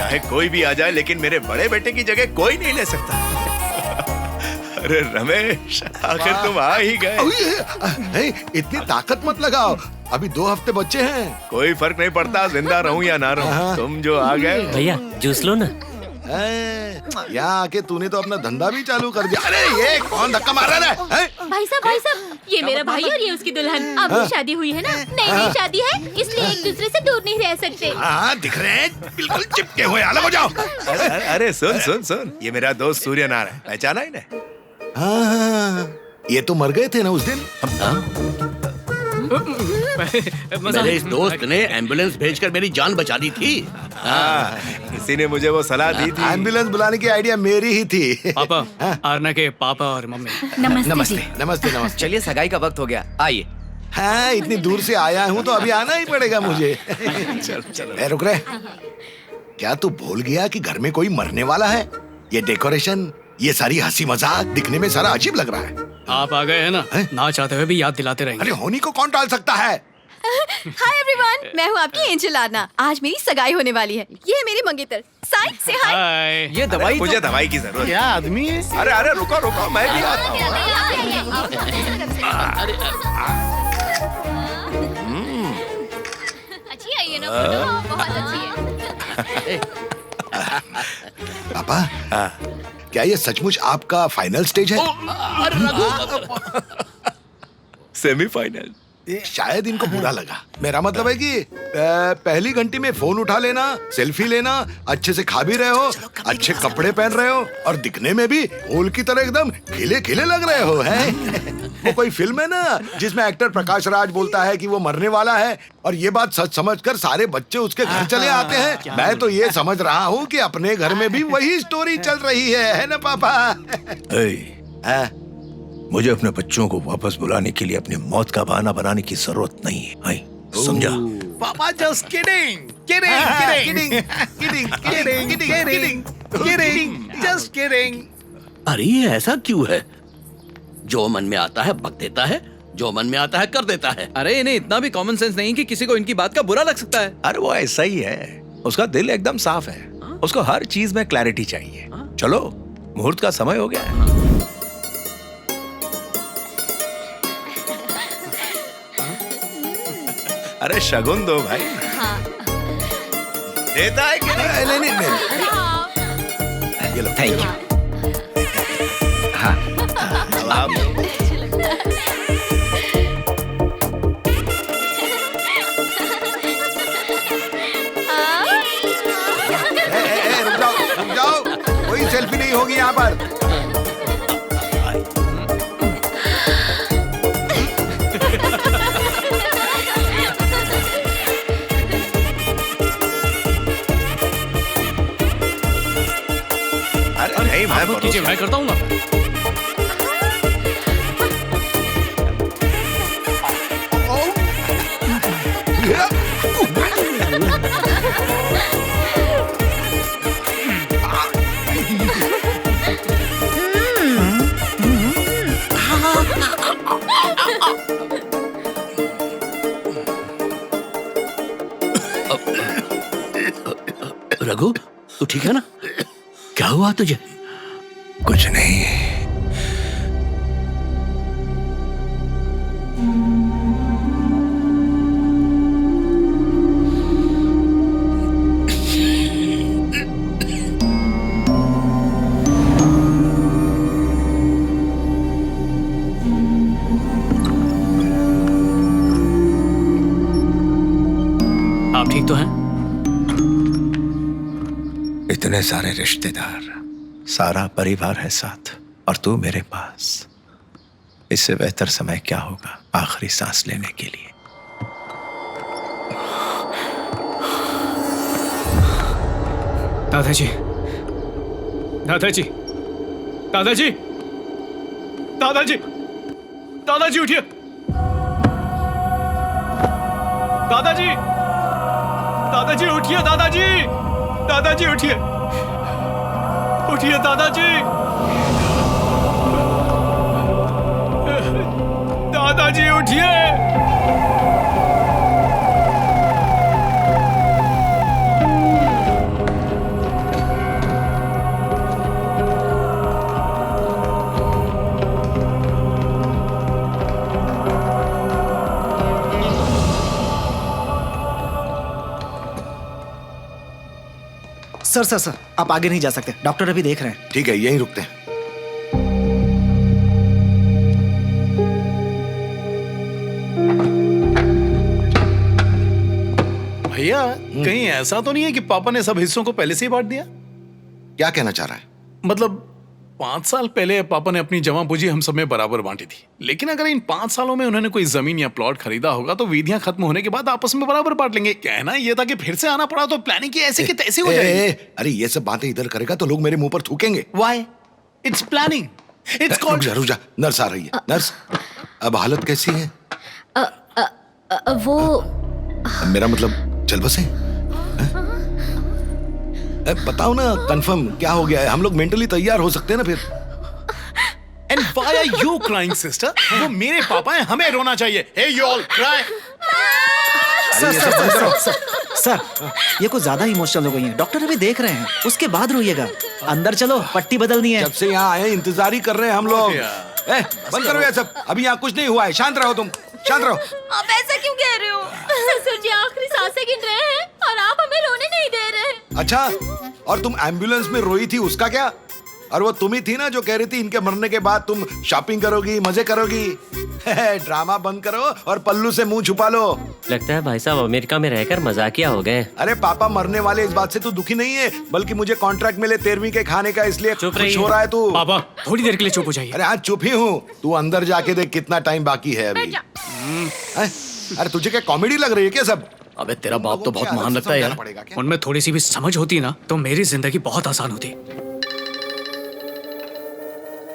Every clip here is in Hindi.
चाहे कोई भी आ जाए, लेकिन मेरे बड़े बेटे की जगह कोई नहीं ले सकता। अरे रमेश, आखिर तुम आ ही गए। इतनी ताकत मत लगाओ, अभी 2 हफ्ते बच्चे हैं। कोई फर्क नहीं पड़ता जिंदा रहूं या ना रहूं, तुम जो आ गए। भैया जूस लो ना। यहाँ आके तूने तो अपना धंधा भी चालू कर दिया। अरे ये कौन धक्का मार रहा है? भाई साहब, ये मेरा भाई और ये उसकी दुल्हन। अभी शादी हुई है ना, नई शादी है, इसलिए एक दूसरे से दूर नहीं रह सकते। हाँ दिख रहे हैं, बिल्कुल चिपके हुए। अलग हो जाओ। अरे सुन, ये मेरा दोस्त सूर्य नारायण, पहचाना इन्हें? हाँ, ये तो मर गए थे ना उस दिन। मेरे इस दोस्त ने एम्बुलेंस भेजकर मेरी जान बचा दी थी। किसी ने मुझे वो सलाह दी थी। एम्बुलेंस बुलाने की आइडिया मेरी ही थी। पापा, आरना के पापा और मम्मी। नमस्ते। नमस्ते। चलिए, सगाई का वक्त हो गया, आइए। हाँ, इतनी दूर से आया हूँ तो अभी आना ही पड़ेगा मुझे। चलो रुक रहे। क्या तू भूल गया कि घर में कोई मरने वाला है? ये डेकोरेशन, ये सारी हंसी मजाक दिखने में सारा अजीब लग रहा है। आप आ गए हैं ना चाहते हुए भी याद दिलाते रहेंगे। अरे होनी को कौन टाल सकता है? हाय एवरीवन, मैं हूँ आपकी एंजल आरना। आज मेरी सगाई होने वाली है। ये है मेरी मंगेतर। साई से हाय। हाय। ये दवाई मुझे दवाई की जरूरत। क्या आदमी है? अरे रुको, मैं भी आता हूँ। अच्छी आई है ना फोटो, बहुत अच्छी है। पापा, क्या ये सचमुच आपका फाइनल स्टेज है? सेमीफाइनल। शायद इनको बुरा लगा। मेरा मतलब है कि पहली घंटी में फोन उठा लेना, सेल्फी लेना, अच्छे से खा भी रहे हो, अच्छे कपड़े पहन रहे हो और दिखने में भी फूल की तरह एकदम खिले खिले लग रहे हो, हैं? वो कोई फिल्म है ना जिसमें एक्टर प्रकाश राज बोलता है कि वो मरने वाला है और ये बात सच समझकर सारे बच्चे उसके घर चले आते हैं। मैं तो ये समझ रहा हूँ कि अपने घर में भी वही स्टोरी चल रही है ना पापा? मुझे अपने बच्चों को वापस बुलाने के लिए अपनी मौत का बहाना बनाने की जरूरत नहीं है, समझा? पापा जस्ट किडिंग, जस्ट किडिंग। अरे ये ऐसा क्यों है? जो मन में आता है बक देता है, जो मन में आता है कर देता है। अरे इन्हें इतना भी कॉमन सेंस नहीं कि किसी को इनकी बात का बुरा लग सकता है। अरे वो ऐसा ही है, उसका दिल एकदम साफ है, उसको हर चीज में क्लैरिटी चाहिए। चलो, मुहूर्त का समय हो गया है। अरे शगुन दो भाई। देता है कि नहीं? ये लो। Thank you. रुक जाओ, कोई सेल्फी नहीं होगी यहाँ पर। अरे नहीं, मैं कीजिए, मैं करता हूँ ना। रघु, तू ठीक है ना? क्या हुआ तुझे? कुछ नहीं। आप ठीक तो हैं? इतने सारे रिश्तेदार, सारा परिवार है साथ और तू मेरे पास। इससे बेहतर समय क्या होगा आखिरी सांस लेने के लिए? दादाजी, दादाजी, दादाजी, दादाजी, दादाजी उठिए। दादाजी, दादाजी उठिए। दादाजी, दादाजी उठिए, उठिए दादाजी, दादाजी उठिए। सर आप आगे नहीं जा सकते, डॉक्टर अभी देख रहे हैं। ठीक है, यहीं रुकते हैं। भैया कहीं ऐसा तो नहीं है कि पापा ने सब हिस्सों को पहले से ही बांट दिया? क्या कहना चाह रहा है? मतलब 5 साल पहले पापा ने अपनी जमा पूंजी हम सब में बराबर बांटी थी, लेकिन अगर इन 5 सालों में उन्होंने कोई जमीन या प्लॉट खरीदा होगा तो विधियां खत्म होने के बाद आपस में बराबर बांट लेंगे। कहना ये था कि फिर से आना पड़ा तो प्लानिंग की ऐसे की तैसे हो जाएगी। अरे ये सब बातें इधर करेगा तो लोग मेरे मुंह पर थूकेंगे। Why? It's planning, it's cold. रुक जा, नर्स आ रही है। नर्स, अब हालत कैसी है? वो मेरा मतलब चल बसे। बताओ ना कंफर्म क्या हो गया है, हम लोग मेंटली तैयार हो सकते हैं ना फिर। And why are you crying sister? वो मेरे पापा हैं, हमें रोना चाहिए। Hey you all cry. Sir ये कुछ ज्यादा इमोशनल हो गई हैं। डॉक्टर अभी देख रहे हैं, उसके बाद रोइएगा। अंदर चलो, पट्टी बदलनी है। जब से यहाँ आए इंतजार ही कर रहे हैं हम लोग। बंद करो ये सब, अभी यहाँ कुछ नहीं हुआ है। शांत रहो, तुम शांत रहो। आप ऐसा क्यों कह रहे हो? ससुर जी आखिरी सांसें गिन रहे हैं और आप हमें रोने नहीं दे रहे। अच्छा, और तुम एम्बुलेंस में रोई थी, उसका क्या? और वो तुम ही थी ना जो कह रही थी इनके मरने के बाद तुम शॉपिंग करोगी, मजे करोगी। ड्रामा बंद करो और पल्लू से मुंह छुपा लो। लगता है भाई साहब अमेरिका में रहकर मजाकिया हो गए। अरे पापा मरने वाले इस बात से तू दुखी नहीं है, बल्कि मुझे कॉन्ट्रैक्ट मिले 13वीं के खाने का, इसलिए खुश हो रहा है तू। पापा थोड़ी देर के लिए चुप हो जाइए। अरे आज चुप ही हूँ, तू अंदर जाके देख कितना टाइम बाकी है अभी। अरे तुझे क्या कॉमेडी लग रही है क्या सब? अबे तेरा बाप तो बहुत महान लगता है यार। उनमें थोड़ी सी भी समझ होती ना तो मेरी जिंदगी बहुत आसान होती।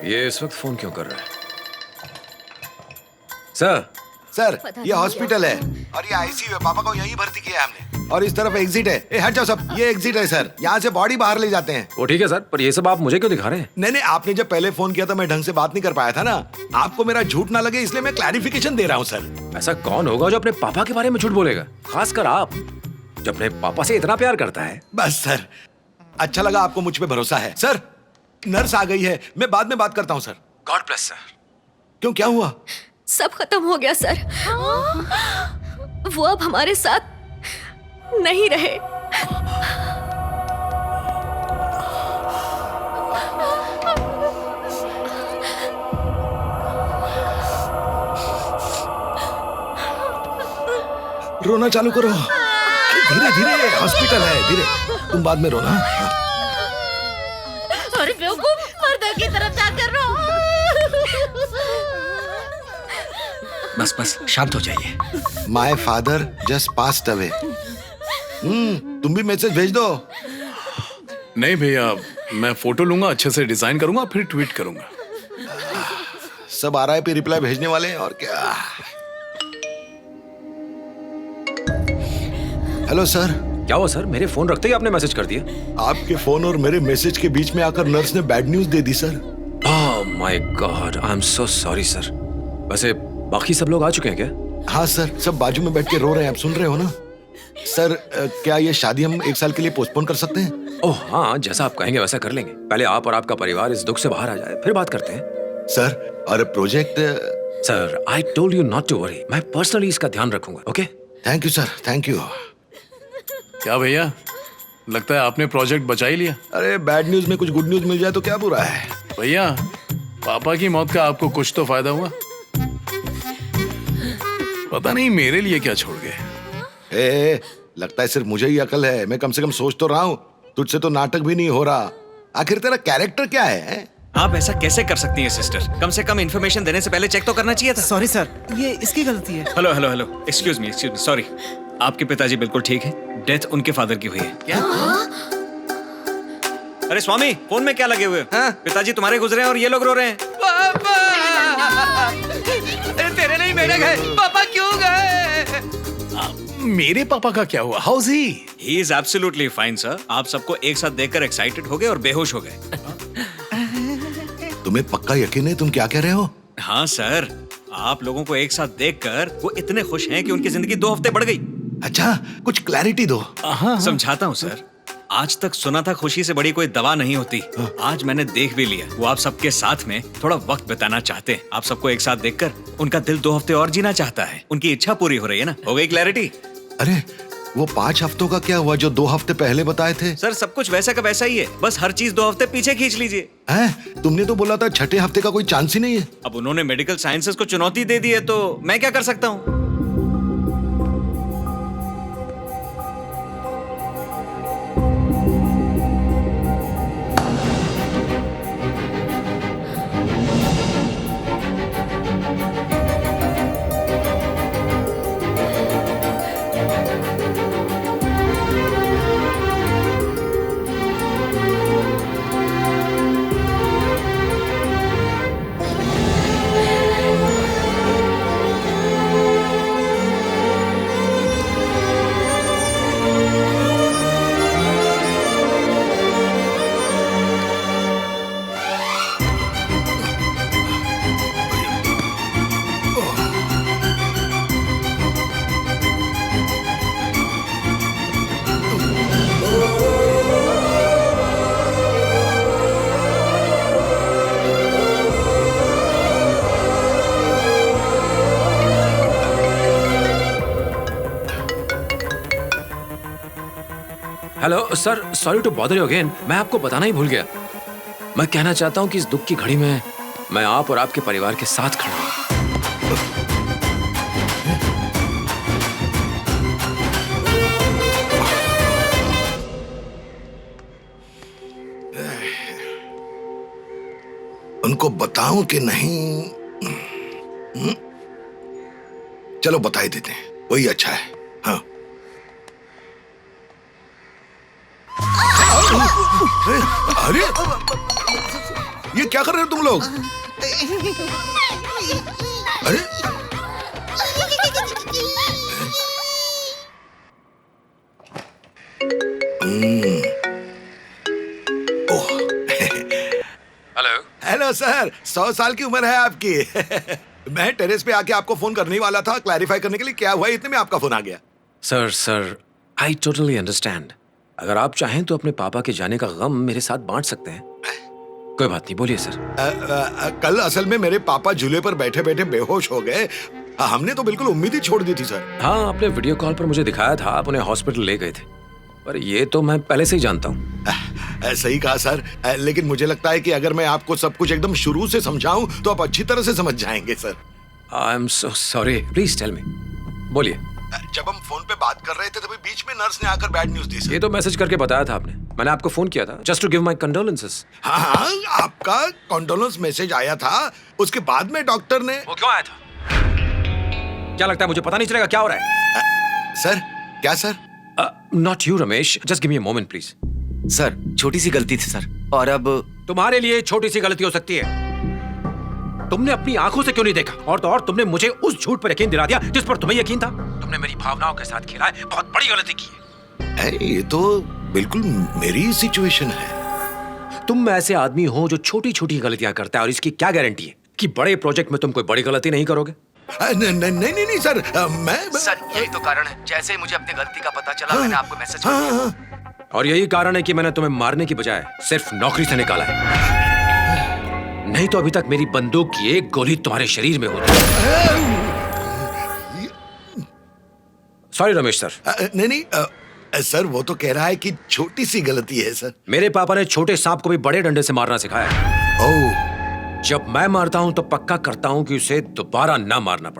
ये इस वक्त फोन क्यों कर रहा है? सर ये हॉस्पिटल है और ये आईसीयू है। पापा को यहीं भर्ती किया है हमने। और इस तरफ एग्जिट है। हट जाओ सब, ये एग्जिट है सर, यहाँ से बॉडी बाहर ले जाते हैं। वो ठीक है सर, पर ये सब आप मुझे क्यों दिखा रहे हैं? नहीं, आपने जब पहले फोन किया था मैं ढंग से बात नहीं कर पाया था ना। आपको मेरा झूठ ना लगे इसलिए मैं क्लैरिफिकेशन दे रहा हूँ सर। ऐसा कौन होगा जो अपने पापा के बारे में झूठ बोलेगा, खासकर आप जो अपने पापा से इतना प्यार करता है। बस सर, अच्छा लगा आपको मुझ पे भरोसा है। सर नर्स आ गई है, मैं बाद में बात करता हूँ सर। God bless sir. क्यों, क्या हुआ? सब खत्म हो गया सर। वो अब हमारे साथ नहीं रहे। रोना चालू करो, धीरे धीरे, हॉस्पिटल है, धीरे। तुम बाद में रोना। अरे बेवकूफ, मर्दों की तरफ जाकर रो। बस शांत हो जाइए। My father just passed away. तुम भी मैसेज भेज दो। नहीं भैया, मैं फोटो लूंगा, अच्छे से डिजाइन करूंगा, फिर ट्वीट करूंगा। सब आ रहा है, फिर रिप्लाई भेजने वाले हैं और क्या। Hello sir. क्या हुआ सर? मेरे फोन रखते ही आपने मैसेज कर दिया? आपके फोन और मेरे मैसेज के बीच में आकर नर्स ने bad news they the sir. Oh my God, I am so sorry sir. वैसे बाकी सब लोग आ चुके हैं क्या? हाँ सर, सब बाजू में बैठ के रो रहे हैं, आप सुन रहे हो ना? सर क्या ये शादी हम 1 साल के लिए पोस्टपोन कर सकते हैं? ओह हाँ, जैसा आप कहेंगे वैसा कर लेंगे। पहले आप और आपका परिवार इस दुख से बाहर आ जाए, फिर बात करते हैं। सर और project? Sir I told you not to worry, मैं पर्सनली इसका ध्यान रखूंगा। Okay, thank you sir, thank you. क्या भैया, लगता है आपने प्रोजेक्ट बचा ही लिया। अरे बैड न्यूज में कुछ गुड न्यूज मिल जाए तो क्या बुरा है। भैया, पापा की मौत का आपको कुछ तो फायदा हुआ। पता नहीं मेरे लिए क्या छोड़ गए। लगता है सिर्फ मुझे ही अकल है। मैं कम से कम सोच तो रहा हूँ, तुझसे तो नाटक भी नहीं हो रहा। आखिर तेरा कैरेक्टर क्या है? आप ऐसा कैसे कर सकती हैं सिस्टर? कम से कम इन्फॉर्मेशन देने से पहले चेक तो करना चाहिए था। सॉरी सर, ये इसकी गलती है। Hello hello hello, excuse me, sorry. आपके पिताजी बिल्कुल ठीक है, डेथ उनके फादर की हुई है। क्या? अरे स्वामी, फोन में क्या लगे हुए? हाँ? पिताजी तुम्हारे गुजरे हैं और ये लोग रो रहे हैं। पापा! अरे तेरे नहीं मेरे गए, पापा क्यों गए? मेरे पापा का क्या हुआ? How is he? He is absolutely fine sir. आप सबको एक साथ देखकर एक्साइटेड हो गए और बेहोश हो गए। तुम्हें पक्का यकीन है तुम क्या कह रहे हो? हाँ सर, आप लोगों को एक साथ देखकर वो इतने खुश हैं कि उनकी जिंदगी 2 हफ्ते बढ़ गई। अच्छा, कुछ क्लैरिटी दो। समझाता हूँ सर। आज तक सुना था खुशी से बड़ी कोई दवा नहीं होती। आज मैंने देख भी लिया। वो आप सबके साथ में थोड़ा वक्त बिताना चाहते हैं। आप सबको एक साथ देखकर उनका दिल 2 हफ्ते और जीना चाहता है। उनकी इच्छा पूरी हो रही है ना? हो गई क्लैरिटी? अरे वो 5 हफ्तों का क्या हुआ जो 2 हफ्ते पहले बताए थे? सर सब कुछ वैसा का वैसा ही है, बस हर चीज 2 हफ्ते पीछे खींच लीजिए। हैं? तुमने तो बोला था 6ठे हफ्ते का कोई चांस ही नहीं है। अब उन्होंने मेडिकल साइंसेस को चुनौती दे दी है तो मैं क्या कर सकता हूँ? Hello sir, sorry to bother you again. मैं आपको बताना ही भूल गया। मैं कहना चाहता हूँ कि इस दुख की घड़ी में मैं आप और आपके परिवार के साथ खड़ा हूँ। उनको बताऊं कि नहीं? चलो बता ही देते हैं, वही अच्छा है। हाँ। अरे ये क्या कर रहे हो तुम लोग? अरे हेलो हेलो सर, 100 साल की उम्र है आपकी। मैं टेरेस पे आके आपको फोन करने ही वाला था, क्लैरिफाई करने के लिए क्या हुआ इतने में आपका फोन आ गया। Sir I totally understand. अगर आप चाहें तो अपने पापा के जाने का गम मेरे साथ बांट सकते हैं। कोई बात नहीं, बोलिए सर। कल असल में मेरे पापा झूले पर बैठे बैठे बेहोश हो गए। हमने तो बिल्कुल उम्मीद ही छोड़ दी थी सर। हाँ, आपने वीडियो कॉल पर मुझे दिखाया था, आप उन्हें हॉस्पिटल ले गए थे, पर ये तो मैं पहले से ही जानता हूँ। सही कहा सर, लेकिन मुझे लगता है कि अगर मैं आपको सब कुछ एकदम शुरू से समझाऊं तो आप अच्छी तरह से समझ जाएंगे sir. I am so sorry, please tell me. बोलिए। जब हम फोन पे बात कर रहे थे तभी बीच में नर्स ने आकर बैड न्यूज दी सर। ये तो मैसेज करके बताया था आपने। मैंने आपको फोन किया था just to give my condolences. हाँ, आपका कंडोलेंस मैसेज आया था, उसके बाद में डॉक्टर ने। वो क्यों आया था? क्या लगता है मुझे पता नहीं चलेगा क्या हो रहा है? सर क्या sir? Not you Ramesh, just give me a moment please. Sir छोटी सी गलती थी सर, और अब तुम्हारे लिए छोटी सी गलती हो सकती है। तुमने अपनी आंखों से क्यों नहीं देखा, और तो और तुमने मुझे उस झूठ पर यकीन दिला दिया जिस पर तुम्हें यकीन था। तुमने मेरी भावनाओं के साथ खेला है, बहुत बड़ी गलती की है। ये तो बिल्कुल मेरी सिचुएशन है। तुम ऐसे आदमी हो जो छोटी छोटी गलतियां करता है, और इसकी क्या गारंटी है कि बड़े प्रोजेक्ट में तुम कोई बड़ी गलती नहीं करोगे? नहीं सर, मैं सर यही तो कारण है, जैसे ही मुझे अपनी गलती का पता चला मैंने आपको मैसेज कर दिया। और यही कारण है कि मैंने तुम्हें मारने की बजाय सिर्फ नौकरी से निकाला है। नहीं तो अभी तक मेरी बंदूक की एक गोली तुम्हारे शरीर में होती। Sorry Ramesh sir. नहीं सर, वो तो कह रहा है कि छोटी सी गलती है सर। मेरे पापा ने छोटे सांप को भी बड़े डंडे से मारना सिखाया। ओह। जब मैं मारता हूं तो पक्का करता हूं कि उसे दोबारा ना मारना पड़े।